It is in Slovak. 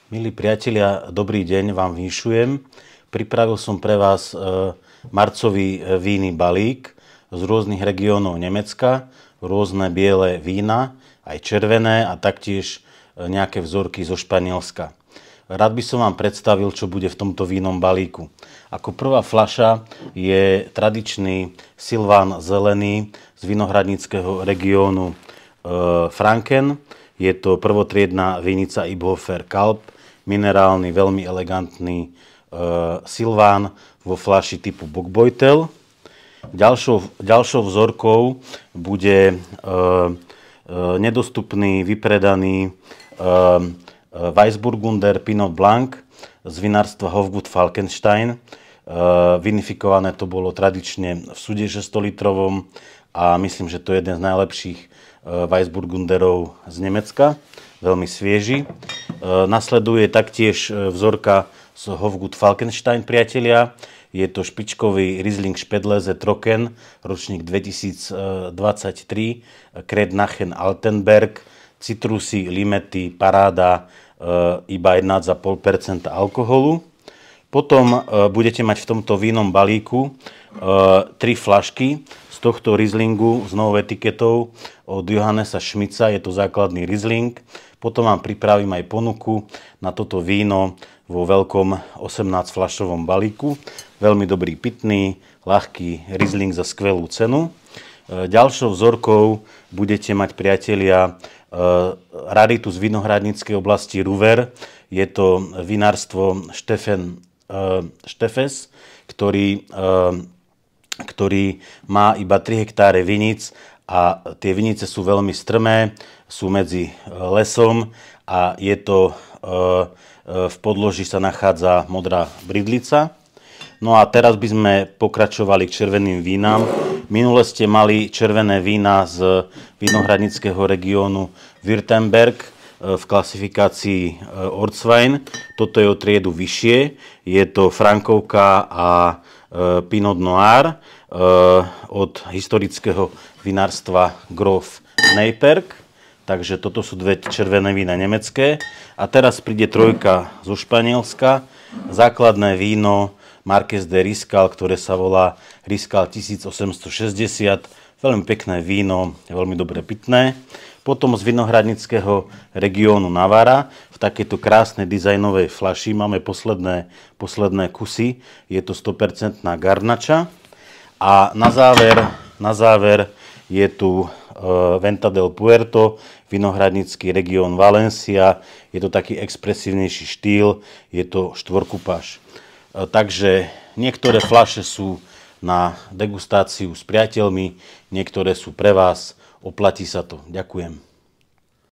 Milí priatelia, dobrý deň vám vinšujem. Pripravil som pre vás marcový víny balík z rôznych regiónov Nemecka, rôzne biele vína, aj červené a taktiež nejaké vzorky zo Španielska. Rád by som vám predstavil, čo bude v tomto vínom balíku. Ako prvá fľaša je tradičný Silván zelený z vinohradníckeho regiónu Franken. Je to prvotriedna vinica Ibhofer Kalb, minerálny, veľmi elegantný Silván vo fľaši typu Bockbeutel. Ďalšou vzorkou bude nedostupný, vypredaný Weissburgunder Pinot Blanc z vinárstva Hofgut Falkenstein. Vinifikované to bolo tradične v súde 600-litrovom a myslím, že to je jeden z najlepších Weissburgunderov z Nemecka. Veľmi svieži. Nasleduje taktiež vzorka z Hofgut Falkenstein, priatelia. Je to špičkový Riesling Spätlese Trocken, ročník 2023, Kretnachen Altenberg, citrusy, limety, paráda, iba 1,5% alkoholu. Potom budete mať v tomto vínom balíku 3 fľašky z tohto Rieslingu s novou etiketou od Johannesa Schmitza, je to základný Riesling. Potom vám pripravím aj ponuku na toto víno vo veľkom 18-fľašovom balíku. Veľmi dobrý pitný, ľahký Riesling za skvelú cenu. Ďalšou vzorkou budete mať, priatelia, raritu z vinohradníckej oblasti Ruwer. Je to vinárstvo Steffes, ktorý má iba 3 hektáre viníc a tie vinice sú veľmi strmé, sú medzi lesom a je to, v podloží sa nachádza modrá bridlica. No a teraz by sme pokračovali k červeným vínam. Minule ste mali červené vína z vinohradníckeho regiónu Württemberg v klasifikácii Ortswein. Toto je o triedu vyššie. Je to Frankovka a Pinot Noir od historického vinárstva Grof Neyperg. Takže toto sú dve červené vína nemecké. A teraz príde trojka zo Španielska. Základné víno Marqués de Riscal, ktoré sa volá Riscal 1860. Veľmi pekné víno, veľmi dobre pitné. Potom z vinohradníckeho regiónu Navarra v takejto krásnej dizajnovej fľaši máme posledné kusy. Je to 100% Garnacha. A na záver je tu Venta del Puerto, vinohradnícky región Valencia. Je to taký expresívnejší štýl, je to štvorkupáž. Takže niektoré fľaše sú na degustáciu s priateľmi, niektoré sú pre vás. Oplatí sa to. Ďakujem.